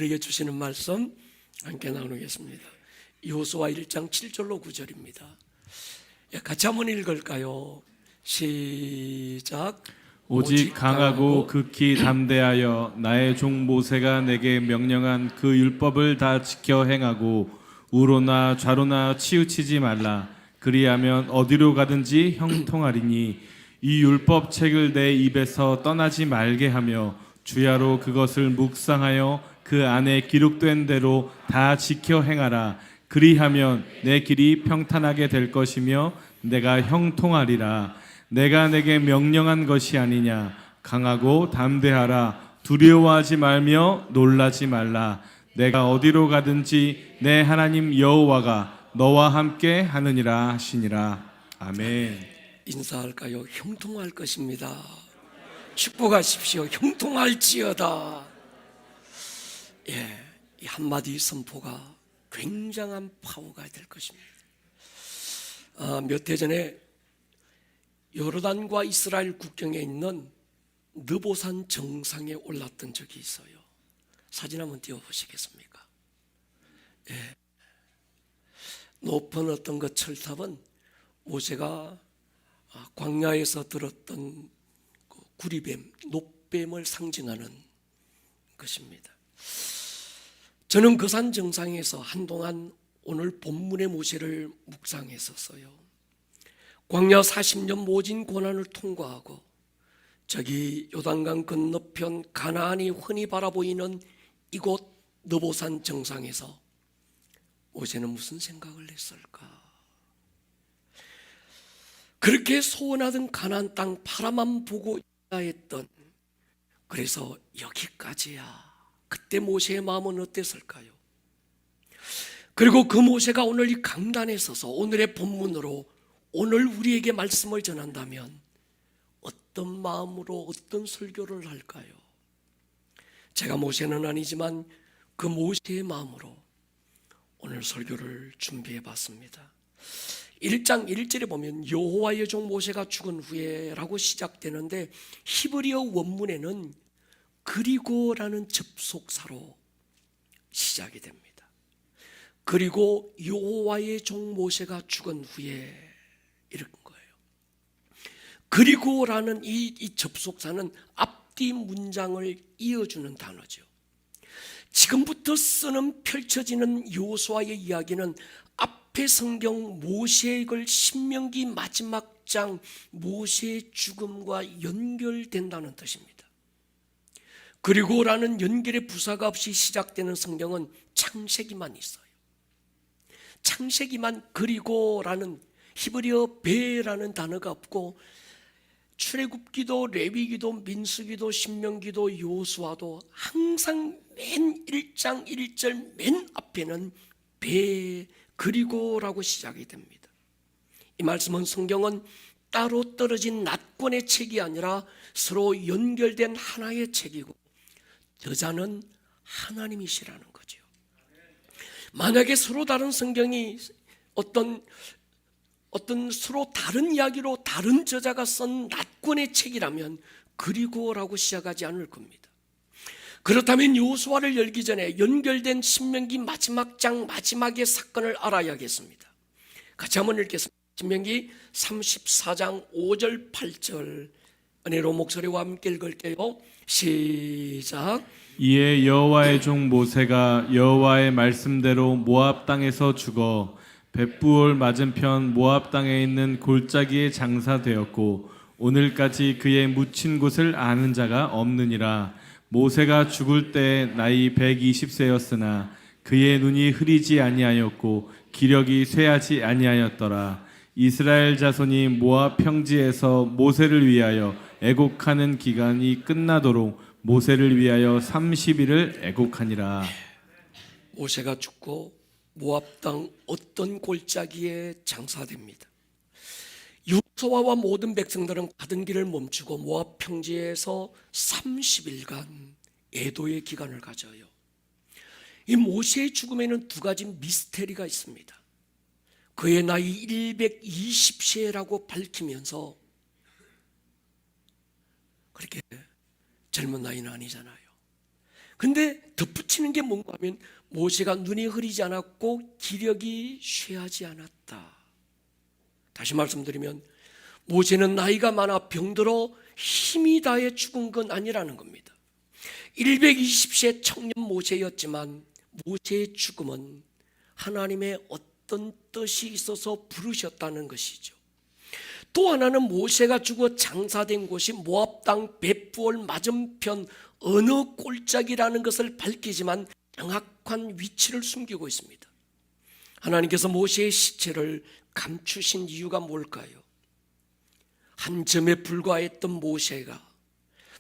우리에게 주시는 말씀 함께 나누겠습니다. 여호수아 1장 7절로 9절입니다. 같이 한번 읽을까요? 시작. 오직 강하고 극히 담대하여 나의 종 모세가 내게 명령한 그 율법을 다 지켜 행하고 우로나 좌로나 치우치지 말라. 그리하면 어디로 가든지 형통하리니 이 율법 책을 내 입에서 떠나지 말게 하며 주야로 그것을 묵상하여 그 안에 기록된 대로 다 지켜 행하라. 그리하면 내 길이 평탄하게 될 것이며 내가 형통하리라. 내가 내게 명령한 것이 아니냐. 강하고 담대하라. 두려워하지 말며 놀라지 말라. 내가 어디로 가든지 내 하나님 여호와가 너와 함께 하느니라 하시니라. 아멘. 인사할까요? 형통할 것입니다. 축복하십시오. 형통할지어다. 이 한마디 선포가 굉장한 파워가 될 것입니다. 몇 해 전에 요르단과 이스라엘 국경에 있는 느보산 정상에 올랐던 적이 있어요. 사진 한번 띄워보시겠습니까? 높은 어떤 그 철탑은 모세가 광야에서 들었던 그 구리뱀, 녹뱀을 상징하는 것입니다. 저는 그 산 정상에서 한동안 오늘 본문의 모세를 묵상했었어요. 광야 40년 모진 고난을 통과하고 저기 요단강 건너편 가나안이 흔히 바라보이는 이곳 느보산 정상에서 모세는 무슨 생각을 했을까? 그렇게 소원하던 가나안 땅 바라만 보고 있다 했던, 그래서 여기까지야. 그때 모세의 마음은 어땠을까요? 그리고 그 모세가 오늘 이 강단에 서서 오늘의 본문으로 오늘 우리에게 말씀을 전한다면 어떤 마음으로 어떤 설교를 할까요? 제가 모세는 아니지만 그 모세의 마음으로 오늘 설교를 준비해 봤습니다. 1장 1절에 보면 여호와의 종 모세가 죽은 후에라고 시작되는데 히브리어 원문에는 그리고라는 접속사로 시작이 됩니다. 그리고 여호와의 종 모세가 죽은 후에 이런 거예요. 그리고라는 이 접속사는 앞뒤 문장을 이어주는 단어죠. 지금부터 쓰는 펼쳐지는 여호수아의 이야기는 앞에 성경 모세의 글 신명기 마지막 장 모세의 죽음과 연결된다는 뜻입니다. 그리고라는 연결의 부사가 없이 시작되는 성경은 창세기만 있어요. 창세기만 그리고라는 히브리어 베라는 단어가 없고 출애굽기도 레위기도 민수기도 신명기도 여호수아도 항상 맨 1장 1절 맨 앞에는 베 그리고라고 시작이 됩니다. 이 말씀은 성경은 따로 떨어진 낫권의 책이 아니라 서로 연결된 하나의 책이고 저자는 하나님이시라는 거죠. 만약에 서로 다른 성경이 어떤 서로 다른 이야기로 다른 저자가 쓴 낫권의 책이라면 그리고라고 시작하지 않을 겁니다. 그렇다면 여호수아를 열기 전에 연결된 신명기 마지막 장 마지막의 사건을 알아야겠습니다. 같이 한번 읽겠습니다. 신명기 34장 5절 8절 은혜로 목소리와 함께 읽을게요. 시작. 이에 여호와의 종 모세가 여호와의 말씀대로 모압 땅에서 죽어 벳부올 맞은편 모압 땅에 있는 골짜기에 장사되었고 오늘까지 그의 묻힌 곳을 아는 자가 없느니라. 모세가 죽을 때 나이 120세였으나 그의 눈이 흐리지 아니하였고 기력이 쇠하지 아니하였더라. 이스라엘 자손이 모압 평지에서 모세를 위하여 애곡하는 기간이 끝나도록 모세를 위하여 30일을 애곡하니라. 모세가 죽고 모압 땅 어떤 골짜기에 장사됩니다. 여호수아와 모든 백성들은 가던 길을 멈추고 모압 평지에서 30일간 애도의 기간을 가져요. 이 모세의 죽음에는 두 가지 미스테리가 있습니다. 그의 나이 120세라고 밝히면서 그렇게 젊은 나이는 아니잖아요. 근데 덧붙이는 게 뭔가 하면 모세가 눈이 흐리지 않았고 기력이 쇠하지 않았다. 다시 말씀드리면 모세는 나이가 많아 병들어 힘이 다해 죽은 건 아니라는 겁니다. 120세 청년 모세였지만 모세의 죽음은 하나님의 어떤 뜻이 있어서 부르셨다는 것이죠. 또 하나는 모세가 죽어 장사된 곳이 모압 땅 벳부올 맞은편 어느 골짜기라는 것을 밝히지만 정확한 위치를 숨기고 있습니다. 하나님께서 모세의 시체를 감추신 이유가 뭘까요? 한 점에 불과했던 모세가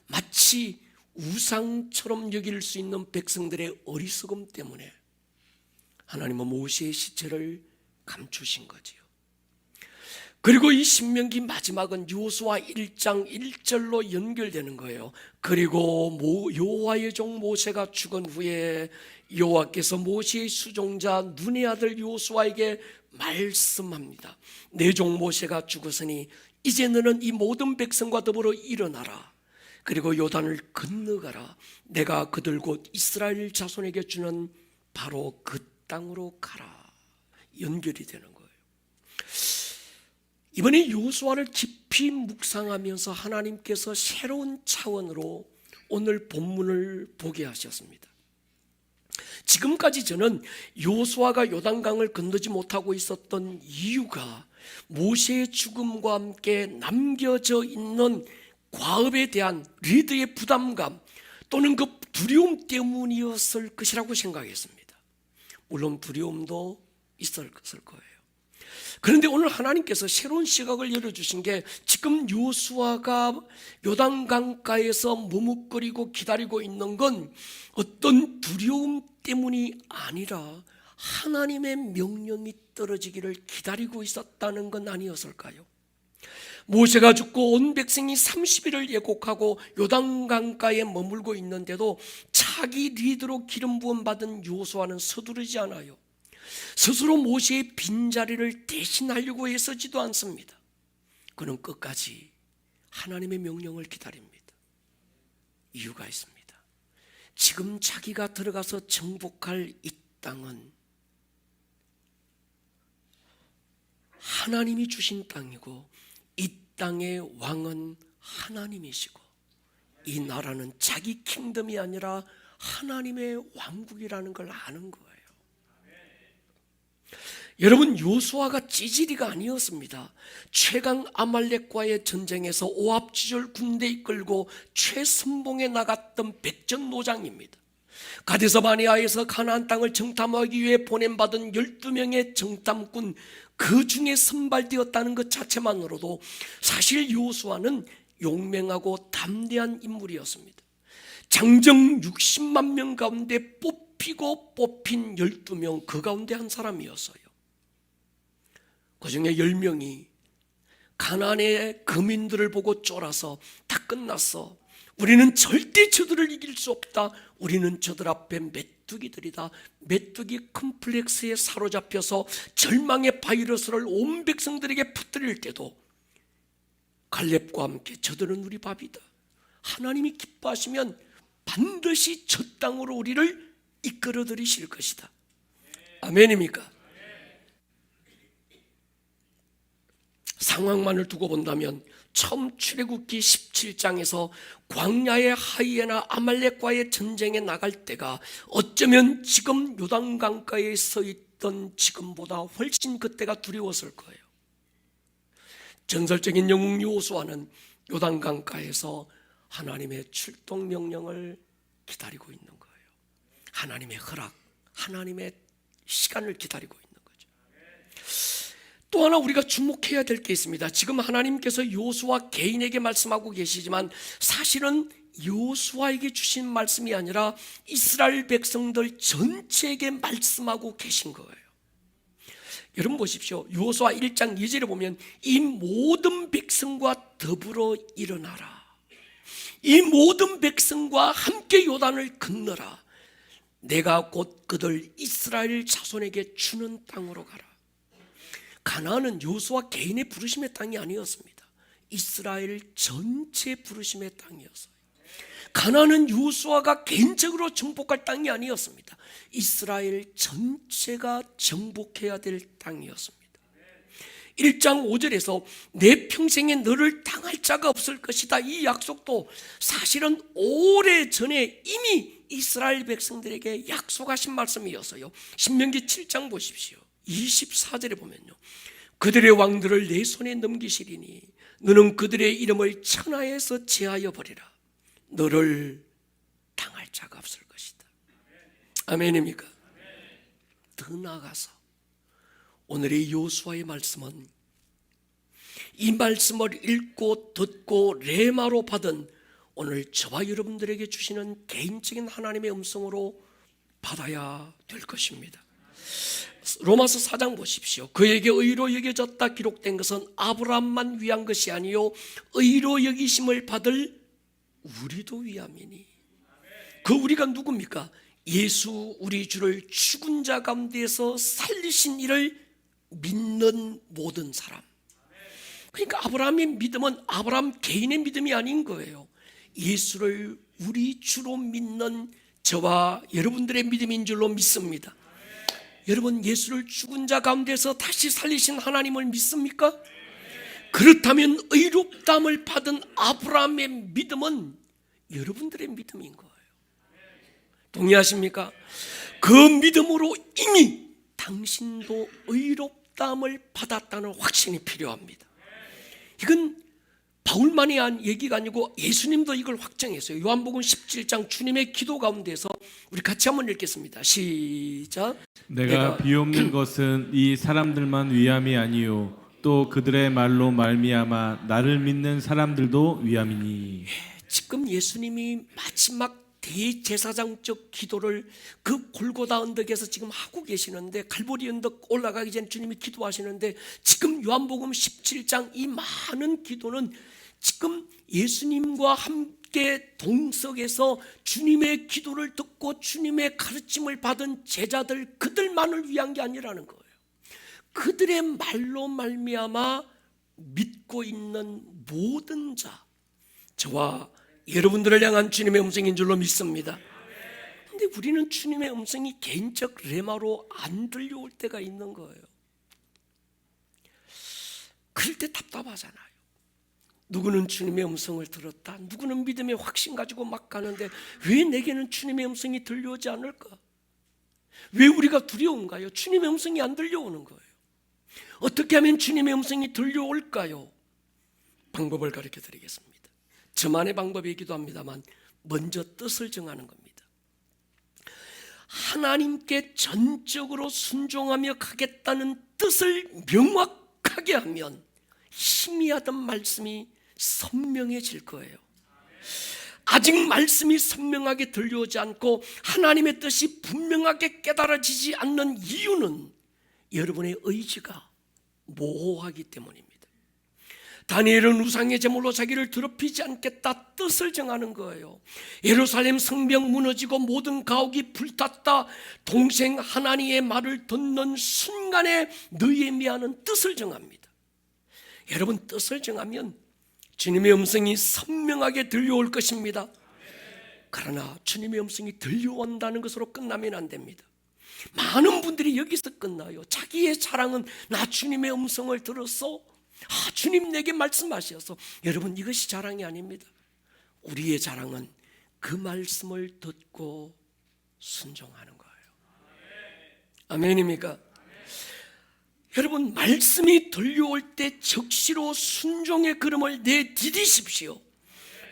마치 우상처럼 여길 수 있는 백성들의 어리석음 때문에 하나님은 모세의 시체를 감추신 거지요. 그리고 이 신명기 마지막은 여호수아 1장 1절로 연결되는 거예요. 그리고 여호와의 종 모세가 죽은 후에 여호와께서 모세의 수종자 눈의 아들 여호수아에게 말씀합니다. 내 종 모세가 죽었으니 이제 너는 이 모든 백성과 더불어 일어나라. 그리고 요단을 건너가라. 내가 그들 곧 이스라엘 자손에게 주는 바로 그 땅으로 가라. 연결이 되는 거예요. 이번에 여호수아를 깊이 묵상하면서 하나님께서 새로운 차원으로 오늘 본문을 보게 하셨습니다. 지금까지 저는 여호수아가 요단강을 건너지 못하고 있었던 이유가 모세의 죽음과 함께 남겨져 있는 과업에 대한 리더의 부담감 또는 그 두려움 때문이었을 것이라고 생각했습니다. 물론 두려움도 있을 거예요. 그런데 오늘 하나님께서 새로운 시각을 열어주신 게 지금 여호수아가 요단강가에서 머뭇거리고 기다리고 있는 건 어떤 두려움 때문이 아니라 하나님의 명령이 떨어지기를 기다리고 있었다는 건 아니었을까요? 모세가 죽고 온 백성이 30일을 예곡하고 요단강가에 머물고 있는데도 자기 리더로 기름 부음 받은 여호수아는 서두르지 않아요. 스스로 모세의 빈자리를 대신하려고 애쓰지도 않습니다. 그는 끝까지 하나님의 명령을 기다립니다. 이유가 있습니다. 지금 자기가 들어가서 정복할 이 땅은 하나님이 주신 땅이고 이 땅의 왕은 하나님이시고 이 나라는 자기 킹덤이 아니라 하나님의 왕국이라는 걸 아는 거예요. 여러분, 여호수아가 찌질이가 아니었습니다. 최강 아말렉과의 전쟁에서 오합지졸 군대 이끌고 최선봉에 나갔던 백전노장입니다. 가데스 바네아에서 가나안 땅을 정탐하기 위해 보냄받은 12명의 정탐꾼 그 중에 선발되었다는 것 자체만으로도 사실 여호수아는 용맹하고 담대한 인물이었습니다. 장정 60만 명 가운데 뽑히고 뽑힌 12명 그 가운데 한 사람이었어요. 그 중에 10명이 가나안의 거민들을 보고 쫄아서 다 끝났어. 우리는 절대 저들을 이길 수 없다. 우리는 저들 앞에 메뚜기들이다. 메뚜기 컴플렉스에 사로잡혀서 절망의 바이러스를 온 백성들에게 퍼뜨릴 때도 갈렙과 함께 저들은 우리 밥이다. 하나님이 기뻐하시면 반드시 저 땅으로 우리를 이끌어 들이실 것이다. 아멘입니까? 상황만을 두고 본다면 처음 출애굽기 17장에서 광야의 하이에나 아말렉과의 전쟁에 나갈 때가 어쩌면 지금 요단강가에 서 있던 지금보다 훨씬 그때가 두려웠을 거예요. 전설적인 영웅 여호수아는 요단강가에서 하나님의 출동 명령을 기다리고 있는 거예요. 하나님의 허락, 하나님의 시간을 기다리고 있는 거죠. 또 하나 우리가 주목해야 될 게 있습니다. 지금 하나님께서 여호수아 개인에게 말씀하고 계시지만 사실은 여호수아에게 주신 말씀이 아니라 이스라엘 백성들 전체에게 말씀하고 계신 거예요. 여러분 보십시오. 여호수아 1장 2절에 보면 이 모든 백성과 더불어 일어나라. 이 모든 백성과 함께 요단을 건너라. 내가 곧 그들 이스라엘 자손에게 주는 땅으로 가라. 가나안은 여호수아 개인의 부르심의 땅이 아니었습니다. 이스라엘 전체 부르심의 땅이었어요. 가나안은 여호수아가 개인적으로 정복할 땅이 아니었습니다. 이스라엘 전체가 정복해야 될 땅이었습니다. 1장 5절에서 내 평생에 너를 당할 자가 없을 것이다, 이 약속도 사실은 오래전에 이미 이스라엘 백성들에게 약속하신 말씀이었어요. 신명기 7장 보십시오. 24절에 보면요, 그들의 왕들을 내 손에 넘기시리니 너는 그들의 이름을 천하에서 제하여 버리라. 너를 당할 자가 없을 것이다. 아멘입니까? 더 나아가서 오늘의 여호수아의 말씀은 이 말씀을 읽고 듣고 레마로 받은 오늘 저와 여러분들에게 주시는 개인적인 하나님의 음성으로 받아야 될 것입니다. 로마서 4장 보십시오. 그에게 의로 여겨졌다 기록된 것은 아브라함만 위한 것이 아니요 의로 여기심을 받을 우리도 위함이니. 그 우리가 누굽니까? 예수 우리 주를 죽은 자 가운데서 살리신 이를 믿는 모든 사람. 그러니까 아브라함의 믿음은 아브라함 개인의 믿음이 아닌 거예요. 예수를 우리 주로 믿는 저와 여러분들의 믿음인 줄로 믿습니다. 여러분, 예수를 죽은 자 가운데서 다시 살리신 하나님을 믿습니까? 그렇다면 의롭다함을 받은 아브라함의 믿음은 여러분들의 믿음인 거예요. 동의하십니까? 그 믿음으로 이미 당신도 의롭다함을 받았다는 확신이 필요합니다. 이건 바울만이 한 얘기가 아니고 예수님도 이걸 확정했어요. 요한복음 17장 주님의 기도 가운데서 우리 같이 한번 읽겠습니다. 시작. 내가 비옵는 것은 이 사람들만 위함이 아니요 또 그들의 말로 말미암아 나를 믿는 사람들도 위함이니. 지금 예수님이 마지막 대제사장적 기도를 그 골고다 언덕에서 지금 하고 계시는데, 갈보리 언덕 올라가기 전에 주님이 기도하시는데, 지금 요한복음 17장 이 많은 기도는 지금 예수님과 함께 동석에서 주님의 기도를 듣고 주님의 가르침을 받은 제자들, 그들만을 위한 게 아니라는 거예요. 그들의 말로 말미암아 믿고 있는 모든 자, 저와 여러분들을 향한 주님의 음성인 줄로 믿습니다. 그런데 우리는 주님의 음성이 개인적 레마로 안 들려올 때가 있는 거예요. 그럴 때 답답하잖아요. 누구는 주님의 음성을 들었다, 누구는 믿음의 확신 가지고 막 가는데 왜 내게는 주님의 음성이 들려오지 않을까? 왜 우리가 두려운가요? 주님의 음성이 안 들려오는 거예요. 어떻게 하면 주님의 음성이 들려올까요? 방법을 가르쳐 드리겠습니다. 저만의 방법이기도 합니다만 먼저 뜻을 정하는 겁니다. 하나님께 전적으로 순종하며 가겠다는 뜻을 명확하게 하면 희미하던 말씀이 선명해질 거예요. 아직 말씀이 선명하게 들려오지 않고 하나님의 뜻이 분명하게 깨달아지지 않는 이유는 여러분의 의지가 모호하기 때문입니다. 다니엘은 우상의 제물로 자기를 더럽히지 않겠다 뜻을 정하는 거예요. 예루살렘 성벽 무너지고 모든 가옥이 불탔다, 동생 하나니의 말을 듣는 순간에 느헤미야는 뜻을 정합니다. 여러분, 뜻을 정하면 주님의 음성이 선명하게 들려올 것입니다. 그러나 주님의 음성이 들려온다는 것으로 끝나면 안 됩니다. 많은 분들이 여기서 끝나요. 자기의 자랑은 나 주님의 음성을 들었어, 주님 내게 말씀하셔서. 여러분, 이것이 자랑이 아닙니다. 우리의 자랑은 그 말씀을 듣고 순종하는 거예요. 아멘입니까? 여러분, 말씀이 들려올 때 적시로 순종의 걸음을 내디디십시오.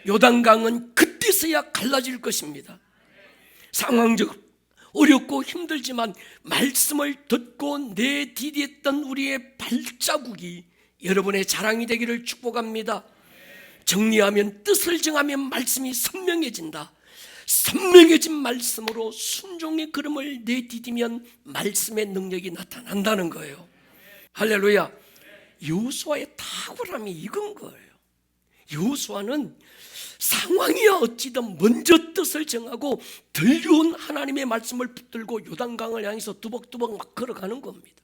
요단강은 그때서야 갈라질 것입니다. 상황적으로 어렵고 힘들지만 말씀을 듣고 내디뎠던 우리의 발자국이 여러분의 자랑이 되기를 축복합니다. 정리하면, 뜻을 정하면 말씀이 선명해진다. 선명해진 말씀으로 순종의 걸음을 내디디면 말씀의 능력이 나타난다는 거예요. 할렐루야. 여호수아의 탁월함이 이건 거예요. 여호수아는 상황이야 어찌든 먼저 뜻을 정하고 들려온 하나님의 말씀을 붙들고 요단강을 향해서 두벅두벅 막 걸어가는 겁니다.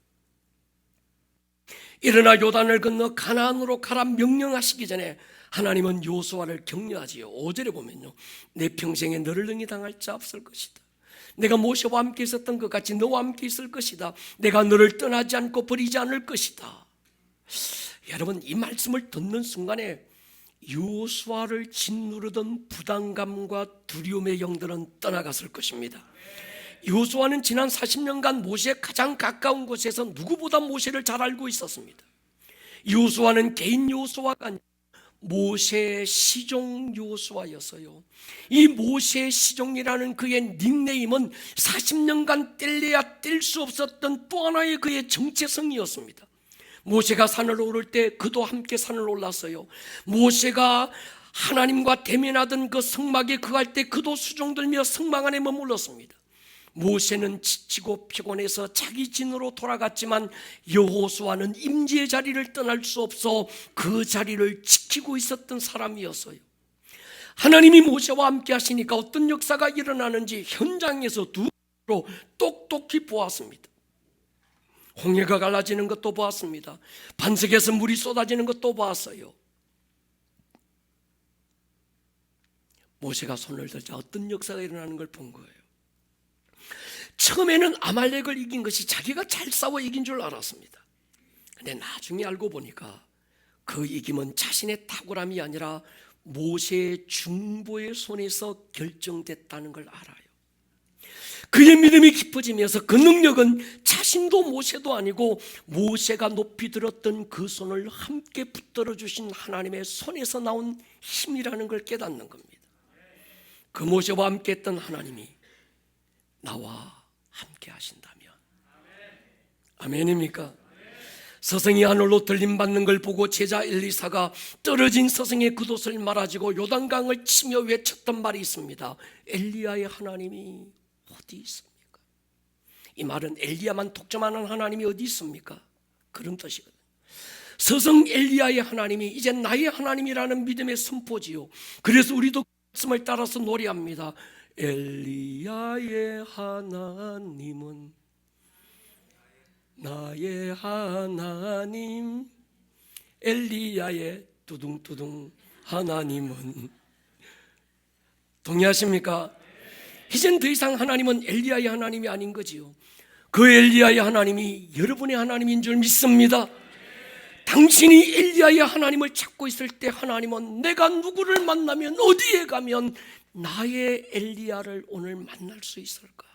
일어나 요단을 건너 가나안으로 가라 명령하시기 전에 하나님은 여호수아를 격려하지요. 5절에 보면요, 내 평생에 너를 능히 당할 자 없을 것이다. 내가 모세와 함께 있었던 것 같이 너와 함께 있을 것이다. 내가 너를 떠나지 않고 버리지 않을 것이다. 여러분, 이 말씀을 듣는 순간에 여호수아를 짓누르던 부담감과 두려움의 영들은 떠나갔을 것입니다. 여호수아는 지난 40년간 모세에 가장 가까운 곳에서 누구보다 모세를 잘 알고 있었습니다. 여호수아는 개인 여호수아가 아니라 모세 시종 여호수아였어요. 이 모세 시종이라는 그의 닉네임은 40년간 뗄래야 뗄 수 없었던 또 하나의 그의 정체성이었습니다. 모세가 산을 오를 때 그도 함께 산을 올랐어요. 모세가 하나님과 대면하던 그 성막에 거할 때 그도 수종들며 성막 안에 머물렀습니다. 모세는 지치고 피곤해서 자기 진으로 돌아갔지만 여호수아는 임재의 자리를 떠날 수 없어 그 자리를 지키고 있었던 사람이었어요. 하나님이 모세와 함께 하시니까 어떤 역사가 일어나는지 현장에서 두로 똑똑히 보았습니다. 홍해가 갈라지는 것도 보았습니다. 반석에서 물이 쏟아지는 것도 보았어요. 모세가 손을 들자 어떤 역사가 일어나는 걸 본 거예요. 처음에는 아말렉을 이긴 것이 자기가 잘 싸워 이긴 줄 알았습니다. 근데 나중에 알고 보니까 그 이김은 자신의 탁월함이 아니라 모세의 중보의 손에서 결정됐다는 걸 알아요. 그의 믿음이 깊어지면서 그 능력은 자신도 모세도 아니고 모세가 높이 들었던 그 손을 함께 붙들어 주신 하나님의 손에서 나온 힘이라는 걸 깨닫는 겁니다. 그 모세와 함께 했던 하나님이 나와 함께 하신다면, 아멘입니까? 서성이 하늘로 들림받는 걸 보고 제자 엘리사가 떨어진 서성의 겉옷을 말아주고 요단강을 치며 외쳤던 말이 있습니다. 엘리야의 하나님이 어디 있습니까? 이 말은 엘리야만 독점하는 하나님이 어디 있습니까? 그런 뜻이거든요. 서성 엘리야의 하나님이 이제 나의 하나님이라는 믿음의 선포지요. 그래서 우리도 그 말씀을 따라서 노래합니다. 엘리야의 하나님은 나의 하나님, 엘리야의 두둥두둥 하나님은. 동의하십니까? 이젠 더 이상 하나님은 엘리야의 하나님이 아닌 거지요. 그 엘리야의 하나님이 여러분의 하나님인 줄 믿습니다. 당신이 엘리야의 하나님을 찾고 있을 때 하나님은 내가 누구를 만나면, 어디에 가면 나의 엘리야를 오늘 만날 수 있을까?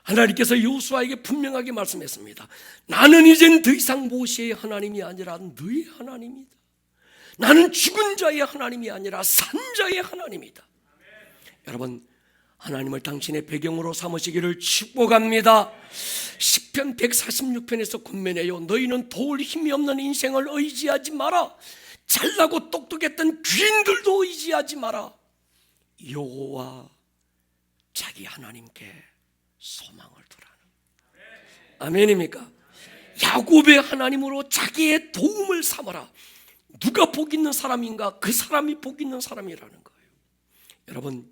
하나님께서 여호수아에게 분명하게 말씀했습니다. 나는 이젠 더 이상 모세의 하나님이 아니라 너의 하나님이다. 나는 죽은 자의 하나님이 아니라 산 자의 하나님이다. 여러분, 하나님을 당신의 배경으로 삼으시기를 축복합니다. 시편 146편에서 권면해요. 너희는 도울 힘이 없는 인생을 의지하지 마라. 잘나고 똑똑했던 귀인들도 의지하지 마라. 여호와 자기 하나님께 소망을 두라는. 아멘입니까? 야곱의 하나님으로 자기의 도움을 삼아라. 누가 복 있는 사람인가? 그 사람이 복 있는 사람이라는 거예요. 여러분,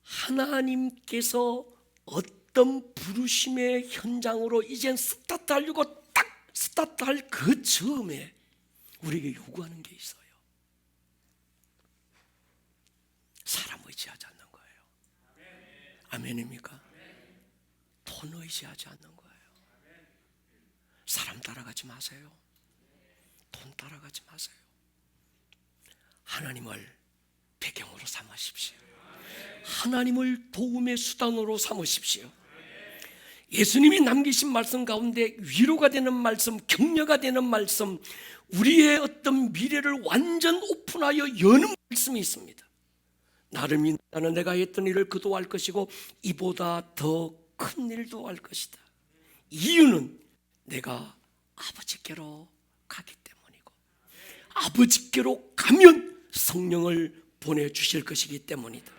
하나님께서 어떤 부르심의 현장으로 이젠 스타트하려고 딱 스타트할 그 즈음에 우리에게 요구하는 게 있어요. 사람 의지하지 않는 거예요. 아멘입니까? 돈 의지하지 않는 거예요. 사람 따라가지 마세요. 돈 따라가지 마세요. 하나님을 배경으로 삼으십시오. 하나님을 도움의 수단으로 삼으십시오. 예수님이 남기신 말씀 가운데 위로가 되는 말씀, 격려가 되는 말씀, 우리의 어떤 미래를 완전 오픈하여 여는 말씀이 있습니다. 나를 믿는 내가 했던 일을 그도 할 것이고 이보다 더 큰 일도 할 것이다. 이유는 내가 아버지께로 가기 때문이고, 아버지께로 가면 성령을 보내주실 것이기 때문이다.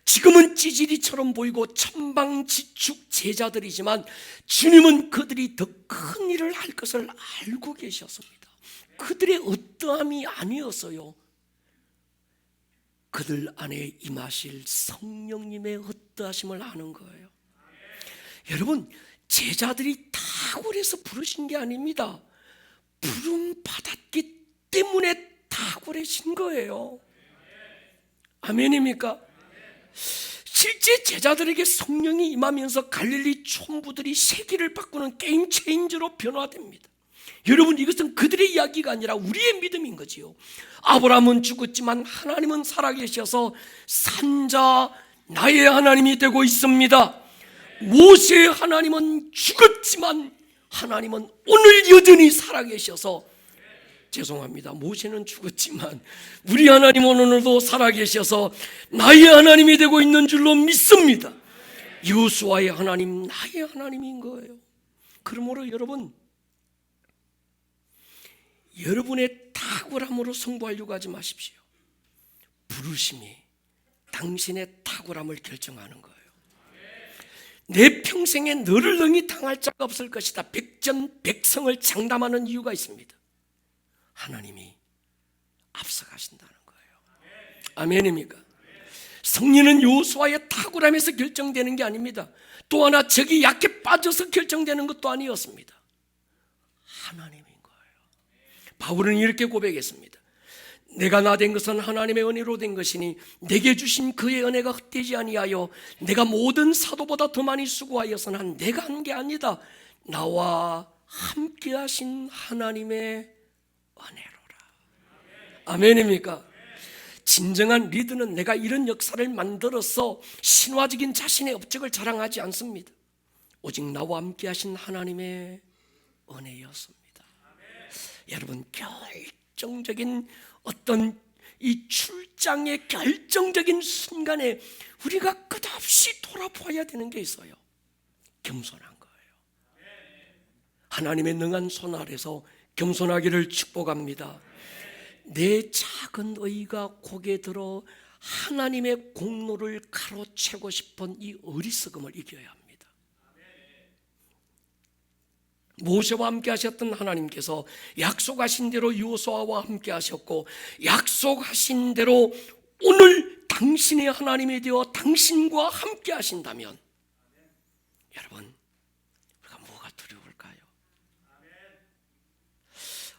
지금은 찌질이처럼 보이고 천방지축 제자들이지만 주님은 그들이 더 큰 일을 할 것을 알고 계셨습니다. 그들의 어떠함이 아니었어요. 그들 안에 임하실 성령님의 어떠하심을 아는 거예요. 여러분, 제자들이 탁월해서 부르신 게 아닙니다. 부름 받았기 때문에 탁월해진 거예요. 아멘입니까? 실제 제자들에게 성령이 임하면서 갈릴리 촌부들이 세계를 바꾸는 게임 체인저로 변화됩니다. 여러분, 이것은 그들의 이야기가 아니라 우리의 믿음인 거지요. 아브라함은 죽었지만 하나님은 살아계셔서 산자 나의 하나님이 되고 있습니다. 모세의 하나님은 죽었지만 하나님은 오늘 여전히 살아계셔서, 죄송합니다, 모세는 죽었지만 우리 하나님은 오늘도 살아계셔서 나의 하나님이 되고 있는 줄로 믿습니다. 여호수아의 하나님 나의 하나님인 거예요. 그러므로 여러분의 탁월함으로 승부하려고 하지 마십시오. 부르심이 당신의 탁월함을 결정하는 거예요. 내 평생에 너를 능히 당할 자가 없을 것이다, 백전백성을 장담하는 이유가 있습니다. 하나님이 앞서가신다는 거예요. 아멘입니까? 승리는 여호수아의 탁월함에서 결정되는 게 아닙니다. 또 하나, 적이 약해 빠져서 결정되는 것도 아니었습니다. 하나님인 거예요. 바울은 이렇게 고백했습니다. 내가 나 된 것은 하나님의 은혜로 된 것이니 내게 주신 그의 은혜가 헛되지 아니하여 내가 모든 사도보다 더 많이 수고하여서는 내가 한 게 아니다, 나와 함께 하신 하나님의 은혜로라. 아멘입니까? 진정한 리더는 내가 이런 역사를 만들어서 신화적인 자신의 업적을 자랑하지 않습니다. 오직 나와 함께 하신 하나님의 은혜였습니다. 여러분, 결정적인 어떤 이 출장의 결정적인 순간에 우리가 끝없이 돌아봐야 되는 게 있어요. 겸손한 거예요. 하나님의 능한 손 아래서 겸손하기를 축복합니다. 내 작은 의가 고개 들어 하나님의 공로를 가로채고 싶은 이 어리석음을 이겨야 합니다. 모세와 함께 하셨던 하나님께서 약속하신 대로 여호수아와 함께 하셨고, 약속하신 대로 오늘 당신의 하나님이 되어 당신과 함께 하신다면, 여러분, 우리가 뭐가 두려울까요?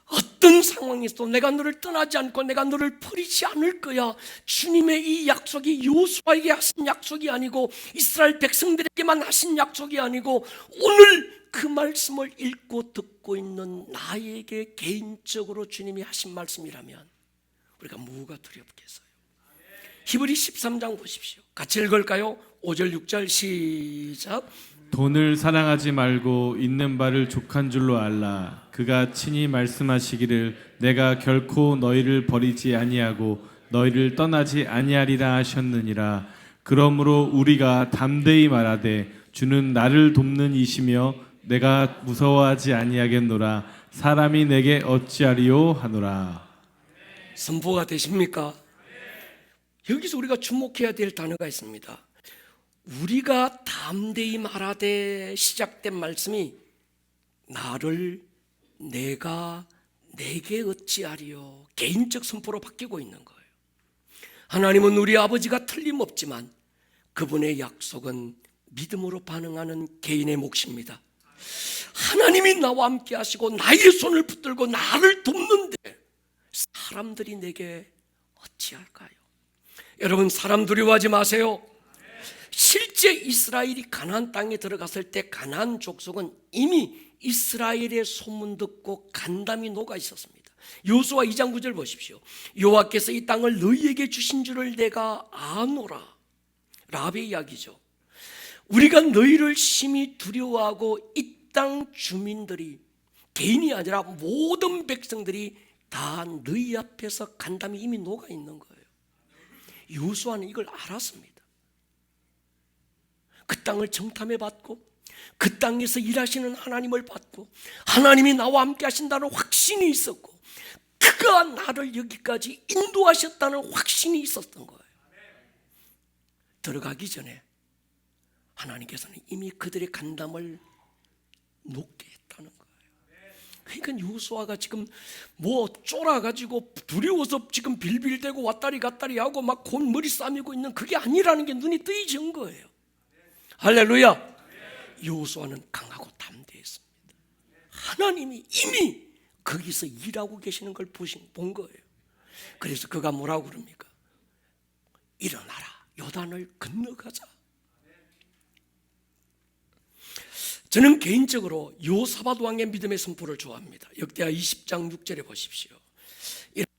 어떤 상황에서도 내가 너를 떠나지 않고 내가 너를 버리지 않을 거야, 주님의 이 약속이 여호수아에게 하신 약속이 아니고 이스라엘 백성들에게만 하신 약속이 아니고 오늘 그 말씀을 읽고 듣고 있는 나에게 개인적으로 주님이 하신 말씀이라면 우리가 뭐가 두렵겠어요? 히브리 13장 보십시오. 같이 읽을까요? 5절 6절 시작. 돈을 사랑하지 말고 있는 바를 족한 줄로 알라. 그가 친히 말씀하시기를 내가 결코 너희를 버리지 아니하고 너희를 떠나지 아니하리라 하셨느니라. 그러므로 우리가 담대히 말하되 주는 나를 돕는 이시며 내가 무서워하지 아니하겠노라. 사람이 내게 어찌하리요 하노라. 선포가 되십니까? 여기서 우리가 주목해야 될 단어가 있습니다. 우리가 담대히 말하되 시작된 말씀이 나를 내가 내게 어찌하리요, 개인적 선포로 바뀌고 있는 거예요. 하나님은 우리 아버지가 틀림없지만 그분의 약속은 믿음으로 반응하는 개인의 몫입니다. 하나님이 나와 함께 하시고 나의 손을 붙들고 나를 돕는데 사람들이 내게 어찌할까요? 여러분, 사람 두려워하지 마세요. 실제 이스라엘이 가나안 땅에 들어갔을 때 가나안 족속은 이미 이스라엘의 소문 듣고 간담이 녹아 있었습니다. 여호수아 2장 9절 보십시오. 여호와께서 이 땅을 너희에게 주신 줄을 내가 아노라. 라합의 이야기죠. 우리가 너희를 심히 두려워하고 이 땅 주민들이, 개인이 아니라 모든 백성들이 다 너희 앞에서 간담이 이미 녹아 있는 거예요. 여호수아는 이걸 알았습니다. 그 땅을 정탐해 봤고 그 땅에서 일하시는 하나님을 봤고 하나님이 나와 함께 하신다는 확신이 있었고 그가 나를 여기까지 인도하셨다는 확신이 있었던 거예요. 들어가기 전에 하나님께서는 이미 그들의 간담을 녹게 했다는 거예요. 그러니까 여호수아가 지금 뭐 쫄아가지고 두려워서 지금 빌빌대고 왔다리 갔다리 하고 막 곤머리 싸매고 있는 그게 아니라는 게 눈이 뜨이진 거예요. 할렐루야. 여호수아는 강하고 담대했습니다. 하나님이 이미 거기서 일하고 계시는 걸 본 거예요. 그래서 그가 뭐라고 그럽니까? 일어나라, 요단을 건너가자. 저는 개인적으로 요사밧 왕의 믿음의 선포를 좋아합니다. 역대하 20장 6절에 보십시오.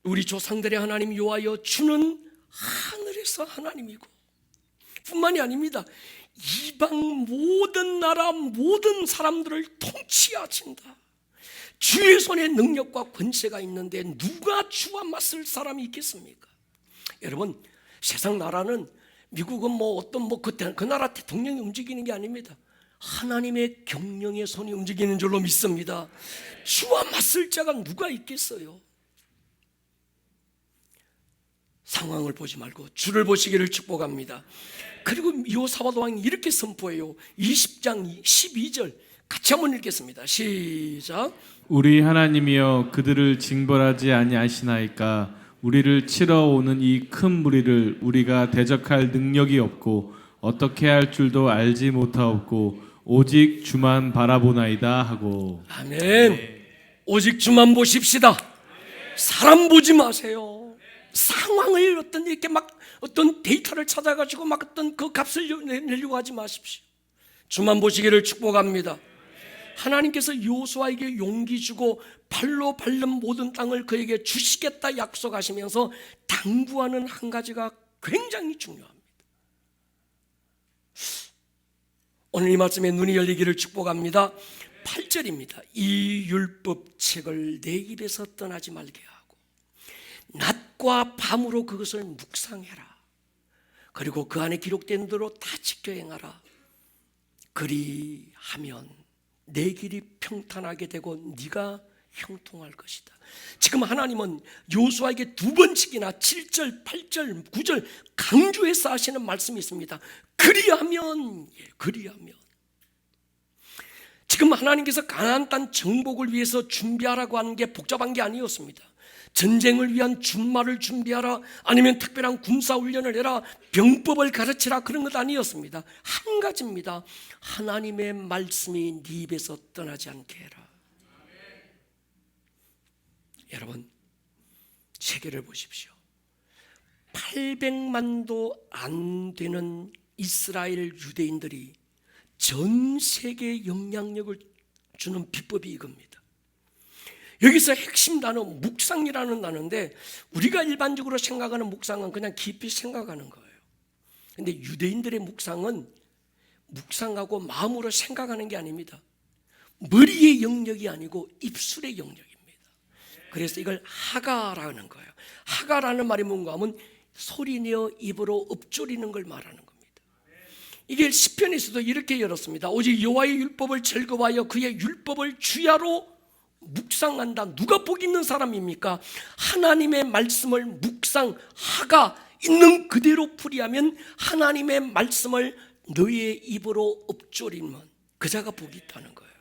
우리 조상들의 하나님 여호와여, 주는 하늘에서 하나님이고 뿐만이 아닙니다. 이방 모든 나라 모든 사람들을 통치하신다. 주의 손에 능력과 권세가 있는데 누가 주와 맞설 사람이 있겠습니까? 여러분, 세상 나라는 미국은 뭐 어떤 그 나라 대통령이 움직이는 게 아닙니다. 하나님의 경령의 손이 움직이는 줄로 믿습니다. 주와 맞설 자가 누가 있겠어요? 상황을 보지 말고 주를 보시기를 축복합니다. 그리고 여호사밧 왕이 이렇게 선포해요. 20장 12절 같이 한번 읽겠습니다. 시작. 우리 하나님이여, 그들을 징벌하지 아니하시나이까. 우리를 치러 오는 이 큰 무리를 우리가 대적할 능력이 없고 어떻게 할 줄도 알지 못하옵고 오직 주만 바라보나이다 하고. 아멘. 오직 주만 보십시다. 사람 보지 마세요. 상황을 이렇게 막 어떤 데이터를 찾아가지고 막 어떤 그 값을 내려고 하지 마십시오. 주만 보시기를 축복합니다. 하나님께서 여호수아에게 용기 주고 발로 밟는 모든 땅을 그에게 주시겠다 약속하시면서 당부하는 한 가지가 굉장히 중요합니다. 오늘 이 말씀에 눈이 열리기를 축복합니다. 8절입니다. 이 율법책을 내 입에서 떠나지 말게 하고 낮과 밤으로 그것을 묵상해라. 그리고 그 안에 기록된 대로 다 지켜 행하라. 그리하면 내 길이 평탄하게 되고 네가 형통할 것이다. 지금 하나님은 여호수아에게 두 번씩이나 7절, 8절, 9절 강조해서 하시는 말씀이 있습니다. 그리하면. 지금 하나님께서 가나안 땅 정복을 위해서 준비하라고 하는 게 복잡한 게 아니었습니다. 전쟁을 위한 준말을 준비하라, 아니면 특별한 군사훈련을 해라, 병법을 가르치라, 그런 것 아니었습니다. 한 가지입니다. 하나님의 말씀이 네 입에서 떠나지 않게 해라. 여러분, 세계를 보십시오. 800만도 안 되는 이스라엘 유대인들이 전 세계에 영향력을 주는 비법이 이겁니다. 여기서 핵심 단어 묵상이라는 단어인데, 우리가 일반적으로 생각하는 묵상은 그냥 깊이 생각하는 거예요. 근데 유대인들의 묵상은 묵상하고 마음으로 생각하는 게 아닙니다. 머리의 영역이 아니고 입술의 영역입니다. 그래서 이걸 하가라는 거예요. 하가라는 말이 뭔가 하면 소리내어 입으로 읊조리는 걸 말하는 겁니다. 이게 시편에서도 이렇게 열었습니다. 오직 여호와의 율법을 즐거워하여 그의 율법을 주야로 묵상한다. 누가 복 있는 사람입니까? 하나님의 말씀을 묵상하가 있는 그대로 풀이하면, 하나님의 말씀을 너의 입으로 읊조리면 그 자가 복이 있다는 거예요.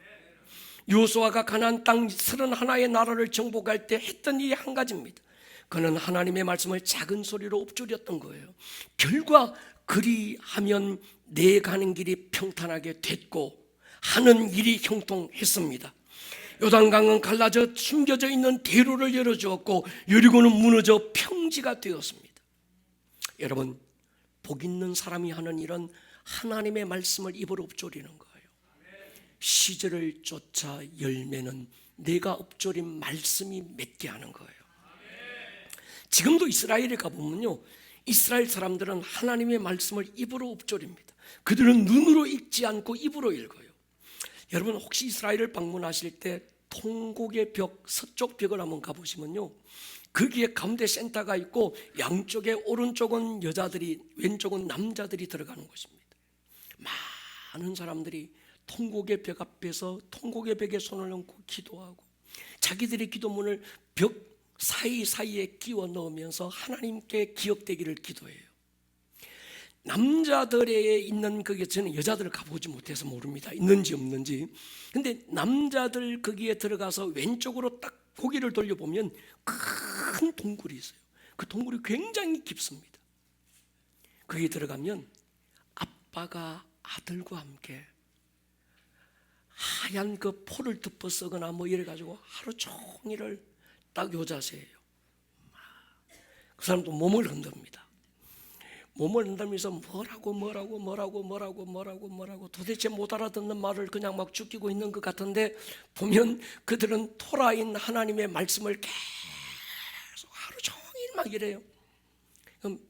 여호수아가 가나안 땅 31의 나라를 정복할 때 했던 일이 한 가지입니다. 그는 하나님의 말씀을 작은 소리로 읊조렸던 거예요. 결과 그리하면 내 가는 길이 평탄하게 됐고 하는 일이 형통했습니다. 요단강은 갈라져 숨겨져 있는 대로를 열어주었고 여리고는 무너져 평지가 되었습니다. 여러분, 복 있는 사람이 하는 일은 하나님의 말씀을 입으로 읊조리는 거예요. 시절을 쫓아 열매는 내가 읊조린 말씀이 맺게 하는 거예요. 지금도 이스라엘에 가보면요, 이스라엘 사람들은 하나님의 말씀을 입으로 읊조립니다. 그들은 눈으로 읽지 않고 입으로 읽어요. 여러분, 혹시 이스라엘을 방문하실 때 통곡의 벽, 서쪽 벽을 한번 가보시면요, 거기에 가운데 센터가 있고 양쪽에 오른쪽은 여자들이, 왼쪽은 남자들이 들어가는 곳입니다. 많은 사람들이 통곡의 벽 앞에서 통곡의 벽에 손을 얹고 기도하고 자기들의 기도문을 벽 사이사이에 끼워 넣으면서 하나님께 기억되기를 기도해요. 남자들에 있는 거기에, 저는 여자들을 가보지 못해서 모릅니다, 있는지 없는지. 근데 남자들 거기에 들어가서 왼쪽으로 딱 고개를 돌려보면 큰 동굴이 있어요. 그 동굴이 굉장히 깊습니다. 거기에 들어가면 아빠가 아들과 함께 하얀 그 포를 덮어 쓰거나 뭐 이래가지고 하루 종일을 딱 요 자세예요. 그 사람도 몸을 흔듭니다. 몸을 흔들면서 뭐라고 도대체 못 알아듣는 말을 그냥 막 죽이고 있는 것 같은데, 보면 그들은 토라인 하나님의 말씀을 계속 하루 종일 막 이래요.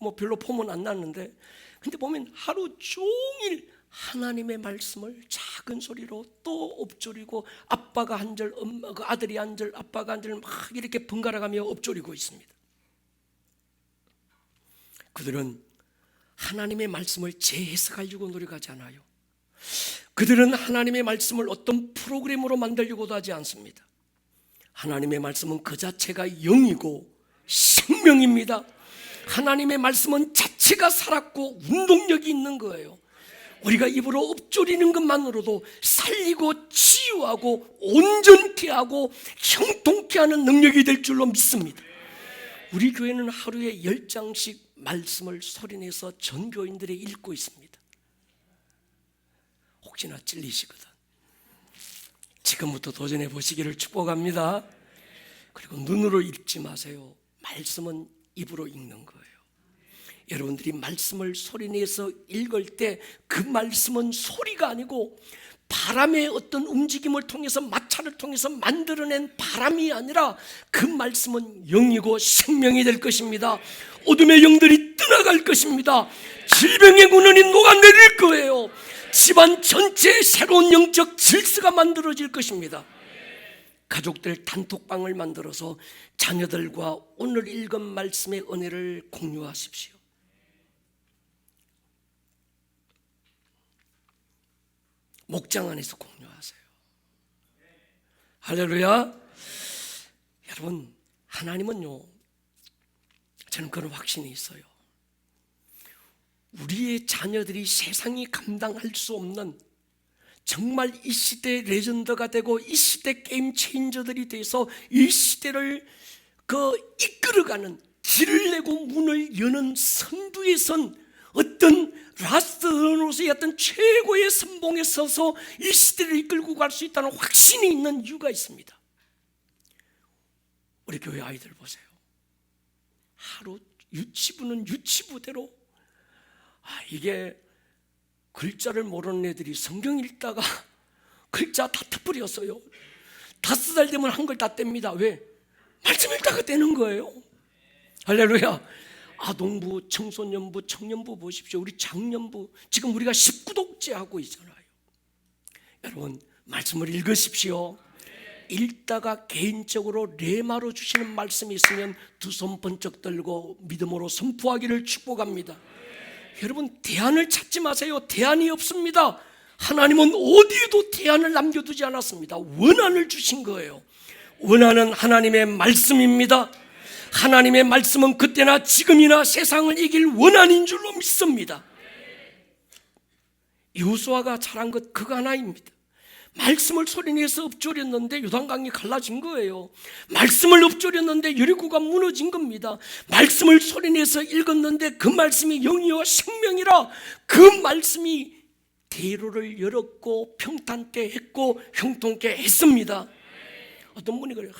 뭐 별로 폼은 안 났는데, 근데 보면 하루 종일 하나님의 말씀을 작은 소리로 또 엎조리고, 아빠가 한 절, 아들이 한 절, 아빠가 한 절 막 이렇게 번갈아가며 엎조리고 있습니다. 그들은 하나님의 말씀을 재해석하려고 노력하지 않아요. 그들은 하나님의 말씀을 어떤 프로그램으로 만들려고도 하지 않습니다. 하나님의 말씀은 그 자체가 영이고 생명입니다. 하나님의 말씀은 자체가 살았고 운동력이 있는 거예요. 우리가 입으로 엎조리는 것만으로도 살리고 치유하고 온전케 하고 형통케 하는 능력이 될 줄로 믿습니다. 우리 교회는 하루에 10장씩 말씀을 소리내서 전 교인들이 읽고 있습니다. 혹시나 찔리시거든 지금부터 도전해 보시기를 축복합니다. 그리고 눈으로 읽지 마세요. 말씀은 입으로 읽는 거예요. 여러분들이 말씀을 소리내서 읽을 때 그 말씀은 소리가 아니고 바람의 어떤 움직임을 통해서, 마찰을 통해서 만들어낸 바람이 아니라 그 말씀은 영이고 생명이 될 것입니다. 어둠의 영들이 떠나갈 것입니다. 질병의 군원이 녹아내릴 거예요. 집안 전체에 새로운 영적 질서가 만들어질 것입니다. 가족들 단톡방을 만들어서 자녀들과 오늘 읽은 말씀의 은혜를 공유하십시오. 목장 안에서 공유하세요. 할렐루야. 여러분, 하나님은요, 저는 그런 확신이 있어요. 우리의 자녀들이 세상이 감당할 수 없는, 정말 이 시대의 레전드가 되고 이 시대 게임 체인저들이 돼서 이 시대를 이끌어가는, 길을 내고 문을 여는 선두에 선 어떤 라스트로서의 어떤 최고의 선봉에 서서 이 시대를 이끌고 갈 수 있다는 확신이 있는 이유가 있습니다. 우리 교회 아이들 보세요. 하루 유치부는 유치부대로, 이게 글자를 모르는 애들이 성경 읽다가 글자 다 터뜨렸어요. 5살 되면 한글 다 뗍니다. 왜? 말씀 읽다가 떼는 거예요. 할렐루야. 아동부, 청소년부, 청년부 보십시오. 우리 장년부, 지금 우리가 19독째 하고 있잖아요. 여러분, 말씀을 읽으십시오. 읽다가 개인적으로 레마로 주시는 말씀이 있으면 두 손 번쩍 들고 믿음으로 선포하기를 축복합니다. 여러분, 대안을 찾지 마세요. 대안이 없습니다. 하나님은 어디에도 대안을 남겨두지 않았습니다. 원한을 주신 거예요. 원한은 하나님의 말씀입니다. 하나님의 말씀은 그때나 지금이나 세상을 이길 원한인 줄로 믿습니다. 여호수아가 잘한 것 그거 하나입니다. 말씀을 소리내서 엎조렸는데 요단강이 갈라진 거예요. 말씀을 엎조렸는데 여리고가 무너진 겁니다. 말씀을 소리내서 읽었는데 그 말씀이 영이요 생명이라, 그 말씀이 대로를 열었고 평탄케 했고 형통케 했습니다. 어떤 분이 그래요.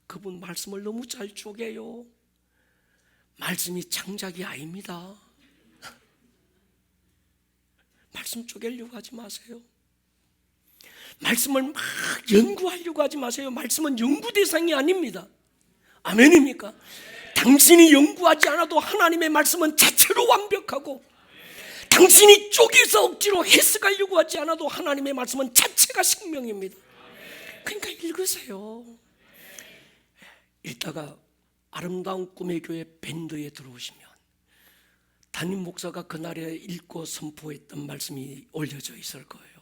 그분 말씀을 너무 잘 쪼개요. 말씀이 창작이 아닙니다. 말씀 쪼개려고 하지 마세요. 말씀을 막 연구하려고 하지 마세요. 말씀은 연구 대상이 아닙니다. 아멘입니까? 당신이 연구하지 않아도 하나님의 말씀은 자체로 완벽하고, 당신이 쪼개서 억지로 해석하려고 하지 않아도 하나님의 말씀은 자체가 생명입니다. 그러니까 읽으세요. 읽다가 아름다운 꿈의 교회 밴드에 들어오시면 담임 목사가 그날에 읽고 선포했던 말씀이 올려져 있을 거예요.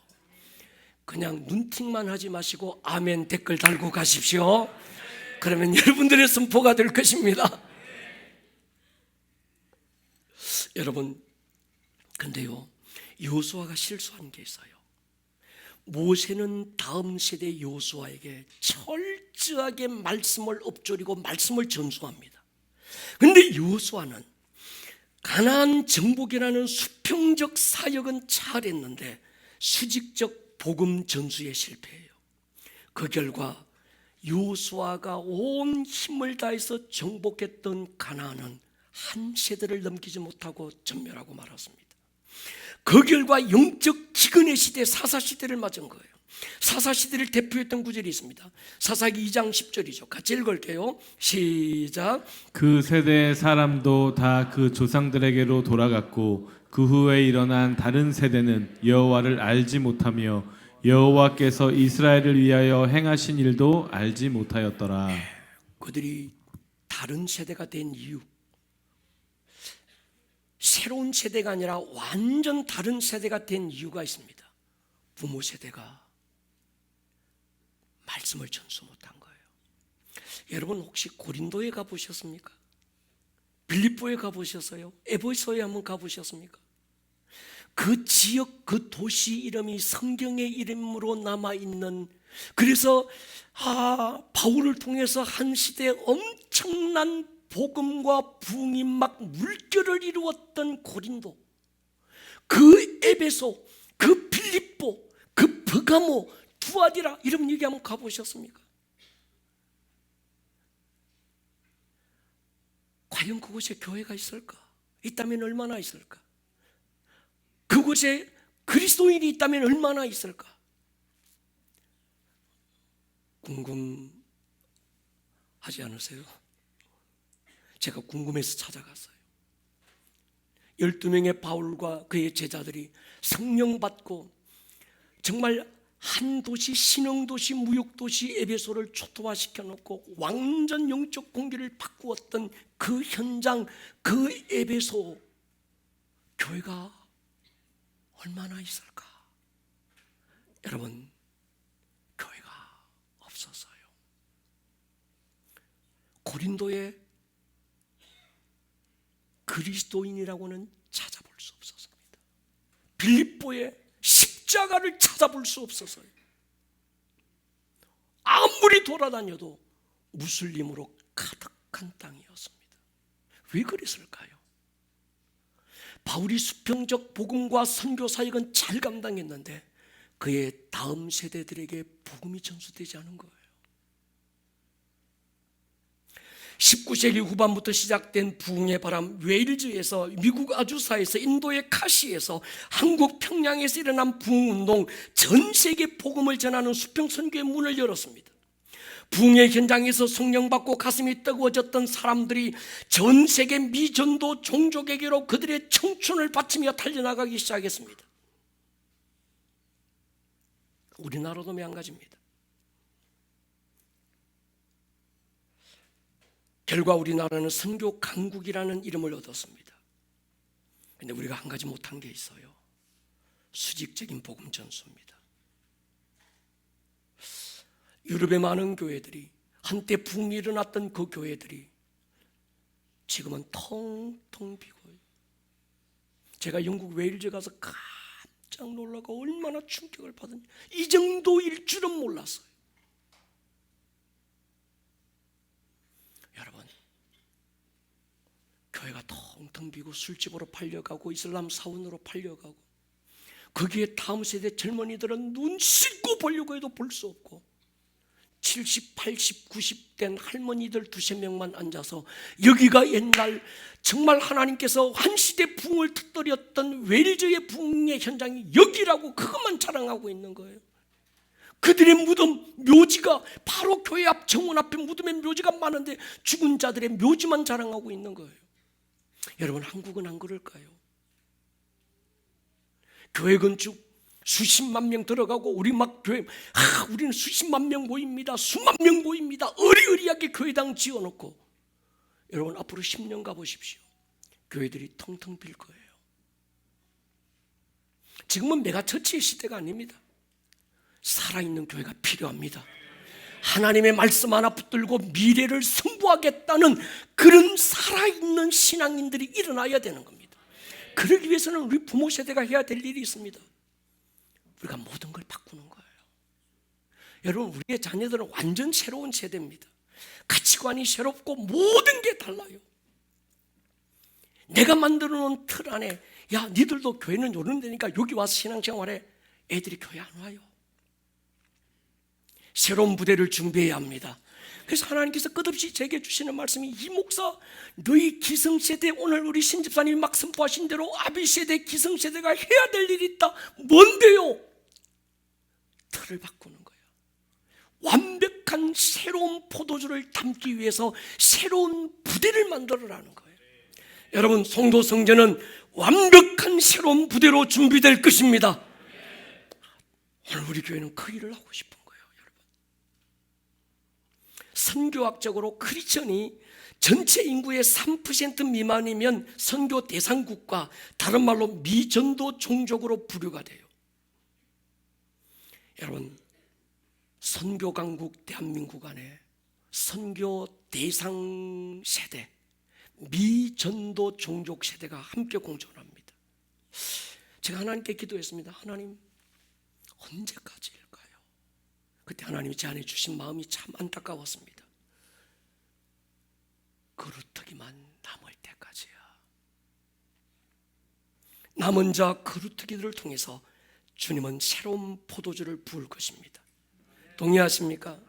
그냥 눈팅만 하지 마시고 아멘 댓글 달고 가십시오. 그러면 여러분들의 선포가 될 것입니다. 여러분, 근데요, 여호수아가 실수한 게 있어요. 모세는 다음 세대 여호수아에게 철저하게 말씀을 엎조리고 말씀을 전수합니다. 그런데 여호수아는 가나안 정복이라는 수평적 사역은 잘했는데 수직적 복음 전수에 실패해요. 그 결과 여호수아가 온 힘을 다해서 정복했던 가나안은 한 세대를 넘기지 못하고 전멸하고 말았습니다. 그 결과 영적 기근의 시대, 사사시대를 맞은 거예요. 사사시대를 대표했던 구절이 있습니다. 사사기 2장 10절이죠. 같이 읽을게요. 시작. 그 세대의 사람도 다 그 조상들에게로 돌아갔고 그 후에 일어난 다른 세대는 여호와를 알지 못하며 여호와께서 이스라엘을 위하여 행하신 일도 알지 못하였더라. 그들이 다른 세대가 된 이유, 새로운 세대가 아니라 완전 다른 세대가 된 이유가 있습니다. 부모 세대가 말씀을 전수 못한 거예요. 여러분 혹시 고린도에 가보셨습니까? 빌립보에 가보셨어요? 에베소에 한번 가보셨습니까? 그 지역, 그 도시 이름이 성경의 이름으로 남아있는, 그래서 바울을 통해서 한 시대에 엄청난 복음과 부흥이 막 물결을 이루었던 고린도, 그 에베소, 그 빌립보, 그 버가모, 두아디라 이런 얘기 한번 가보셨습니까? 과연 그곳에 교회가 있을까? 있다면 얼마나 있을까? 그곳에 그리스도인이 있다면 얼마나 있을까? 궁금하지 않으세요? 제가 궁금해서 찾아갔어요. 12명의 바울과 그의 제자들이 성령 받고 정말 한 도시, 신흥도시, 무역도시 에베소를 초토화시켜 놓고 완전 영적 공기를 바꾸었던 그 현장, 그 에베소 교회가 얼마나 있을까? 여러분, 교회가 없었어요. 고린도에 그리스도인이라고는 찾아볼 수 없었습니다. 빌립보에 십자가를 찾아볼 수 없었어요. 아무리 돌아다녀도 무슬림으로 가득한 땅이었습니다. 왜 그랬을까요? 바울이 수평적 복음과 선교 사역은 잘 감당했는데 그의 다음 세대들에게 복음이 전수되지 않은 거예요. 19세기 후반부터 시작된 부흥의 바람, 웨일즈에서, 미국 아주사에서, 인도의 카시에서, 한국 평양에서 일어난 부흥운동, 전 세계 복음을 전하는 수평선교의 문을 열었습니다. 부흥의 현장에서 성령받고 가슴이 뜨거워졌던 사람들이 전 세계 미전도 종족에게로 그들의 청춘을 바치며 달려나가기 시작했습니다. 우리나라도 마찬가지입니다. 결과 우리나라는 선교 강국이라는 이름을 얻었습니다. 그런데 우리가 한 가지 못한 게 있어요. 수직적인 복음 전수입니다. 유럽의 많은 교회들이, 한때 부흥이 일어났던 그 교회들이 지금은 텅텅 비고요. 제가 영국 웨일즈 가서 깜짝 놀라고 얼마나 충격을 받았냐. 이 정도일 줄은 몰랐어요. 여러분, 교회가 텅텅 비고 술집으로 팔려가고 이슬람 사원으로 팔려가고 거기에 다음 세대 젊은이들은 눈 씻고 보려고 해도 볼 수 없고 70, 80, 90 된 할머니들 두세 명만 앉아서 여기가 옛날 정말 하나님께서 한 시대 부흥을 터뜨렸던 웨일즈의 부흥의 현장이 여기라고 그것만 자랑하고 있는 거예요. 그들의 무덤, 묘지가 바로 교회 앞 정원 앞에 무덤에 묘지가 많은데 죽은 자들의 묘지만 자랑하고 있는 거예요. 여러분, 한국은 안 그럴까요? 교회 건축 수십만 명 들어가고 우리 막 교회 우리는 수십만 명 모입니다. 수만 명 모입니다. 어리어리하게 교회당 지어놓고 여러분 앞으로 10년 가보십시오. 교회들이 텅텅 빌 거예요. 지금은 메가처치의 시대가 아닙니다. 살아있는 교회가 필요합니다. 하나님의 말씀 하나 붙들고 미래를 승부하겠다는 그런 살아있는 신앙인들이 일어나야 되는 겁니다. 그러기 위해서는 우리 부모 세대가 해야 될 일이 있습니다. 우리가 모든 걸 바꾸는 거예요. 여러분, 우리의 자녀들은 완전 새로운 세대입니다. 가치관이 새롭고 모든 게 달라요. 내가 만들어 놓은 틀 안에 야, 니들도 교회는 요런 데니까 여기 와서 신앙생활해. 애들이 교회 안 와요. 새로운 부대를 준비해야 합니다. 그래서 하나님께서 끝없이 제게 주시는 말씀이, 이 목사, 너희 기성세대, 오늘 우리 신집사님이 막 선포하신 대로 아비세대, 기성세대가 해야 될 일이 있다. 뭔데요? 틀을 바꾸는 거예요. 완벽한 새로운 포도주를 담기 위해서 새로운 부대를 만들어라는 거예요. 여러분, 송도 성전은 완벽한 새로운 부대로 준비될 것입니다. 오늘 우리 교회는 그 일을 하고 싶은 거예요. 여러분, 선교학적으로 크리스천이 전체 인구의 3% 미만이면 선교 대상국가, 다른 말로 미전도 종족으로 분류가 돼요. 여러분, 선교 강국 대한민국 안에 선교 대상 세대, 미전도 종족 세대가 함께 공존합니다. 제가 하나님께 기도했습니다. 하나님, 언제까지일까요? 그때 하나님이 제 안에 주신 마음이 참 안타까웠습니다. 그루터기만 남을 때까지야. 남은 자 그루터기들을 통해서 주님은 새로운 포도주를 부을 것입니다. 동의하십니까?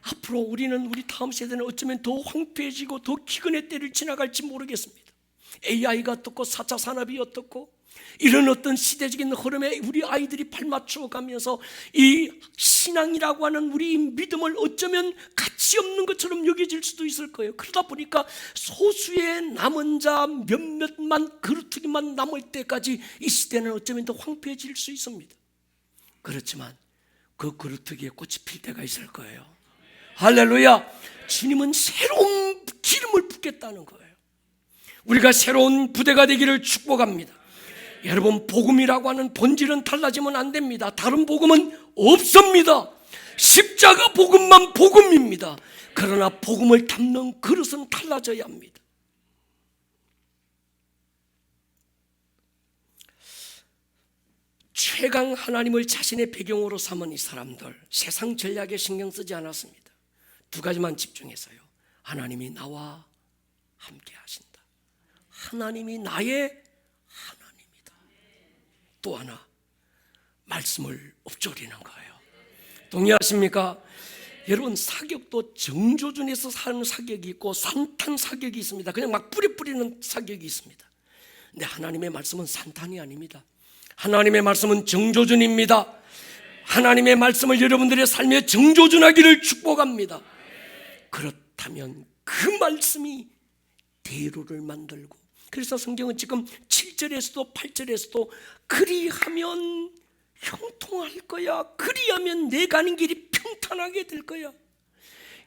앞으로 우리 다음 세대는 어쩌면 더 황폐해지고 더 기근의 때를 지나갈지 모르겠습니다. AI가 어떻고 4차 산업이 어떻고, 이런 어떤 시대적인 흐름에 우리 아이들이 발맞추어 가면서 이 신앙이라고 하는 우리 믿음을 어쩌면 가치 없는 것처럼 여겨질 수도 있을 거예요. 그러다 보니까 소수의 남은 자 몇몇만 그루터기만 남을 때까지 이 시대는 어쩌면 더 황폐해질 수 있습니다. 그렇지만 그 그루터기에 꽃이 필 때가 있을 거예요. 할렐루야. 주님은 새로운 기름을 붓겠다는 거예요. 우리가 새로운 부대가 되기를 축복합니다. 여러분, 복음이라고 하는 본질은 달라지면 안 됩니다. 다른 복음은 없습니다. 십자가 복음만 복음입니다. 그러나 복음을 담는 그릇은 달라져야 합니다. 최강 하나님을 자신의 배경으로 삼은 이 사람들, 세상 전략에 신경 쓰지 않았습니다. 두 가지만 집중해서요. 하나님이 나와 함께 하신다. 하나님이 나의 하나님이다. 또 하나, 말씀을 읊조리는 거예요. 동의하십니까? 여러분, 사격도 정조준에서 사는 사격이 있고 산탄 사격이 있습니다. 그냥 막 뿌리는 사격이 있습니다. 근데 하나님의 말씀은 산탄이 아닙니다. 하나님의 말씀은 정조준입니다. 하나님의 말씀을 여러분들의 삶에 정조준하기를 축복합니다. 그렇다면 그 말씀이 대로를 만들고, 그래서 성경은 지금 7절에서도 8절에서도 그리하면 형통할 거야, 그리하면 내 가는 길이 평탄하게 될 거야.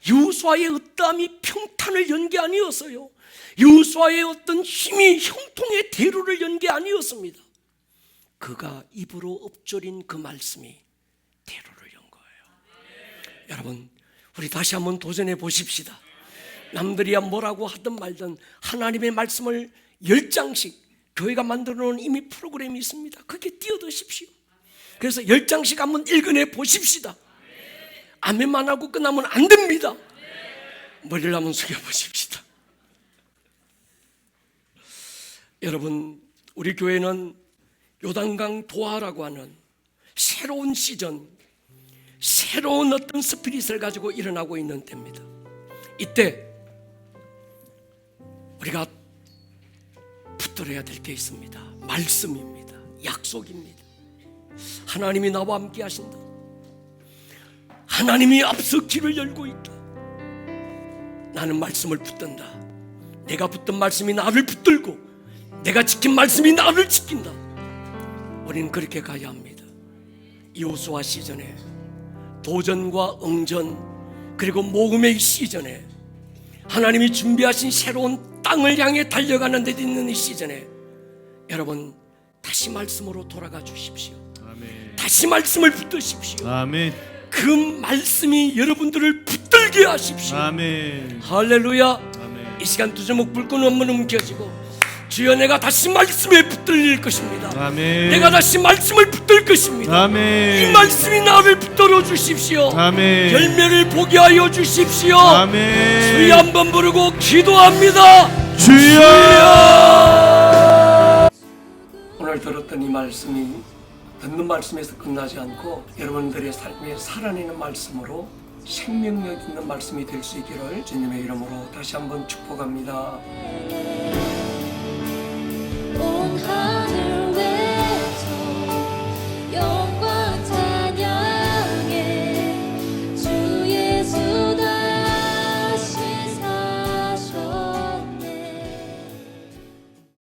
여호수아의 어떠함이 평탄을 연 게 아니었어요. 여호수아의 어떤 힘이 형통의 대로를 연 게 아니었습니다. 그가 입으로 읊조린 그 말씀이 대로를 연 거예요. 여러분, 우리 다시 한번 도전해 보십시다. 남들이야 뭐라고 하든 말든 하나님의 말씀을 10장씩 교회가 만들어 놓은 이미 프로그램이 있습니다. 그게 뛰어드십시오. 그래서 10장씩 한번 읽어내 보십시다. 아멘만 하고 끝나면 안 됩니다. 머리를 한번 숙여 보십시다. 여러분, 우리 교회는 요단강 도하라고 하는 새로운 시전, 새로운 어떤 스피릿을 가지고 일어나고 있는 때입니다. 이때 우리가 붙들어야 될 게 있습니다. 말씀입니다. 약속입니다. 하나님이 나와 함께 하신다. 하나님이 앞서 길을 열고 있다. 나는 말씀을 붙든다. 내가 붙든 말씀이 나를 붙들고 내가 지킨 말씀이 나를 지킨다. 우리는 그렇게 가야 합니다. 여호수아 시전에, 도전과 응전, 그리고 모금의 시전에, 하나님이 준비하신 새로운 땅을 향해 달려가는 데 있는 이 시전에 여러분, 다시 말씀으로 돌아가 주십시오. 아멘. 다시 말씀을 붙드십시오. 아멘. 그 말씀이 여러분들을 붙들게 하십시오. 아멘. 할렐루야. 아멘. 이 시간 두 제목 불끈 한번 움켜쥐고, 주여, 내가 다시 말씀에 붙들릴 것입니다. 아멘. 내가 다시 말씀을 붙들 것입니다. 아멘. 이 말씀이 나를 붙들어 주십시오. 아멘. 열매를 보게 하여 주십시오. 아멘. 주여 한번 부르고 기도합니다. 주여. 오늘 들었던 이 말씀이 듣는 말씀에서 끝나지 않고 여러분들의 삶에 살아내는 말씀으로 생명력 있는 말씀이 될 수 있기를 주님의 이름으로 다시 한번 축복합니다.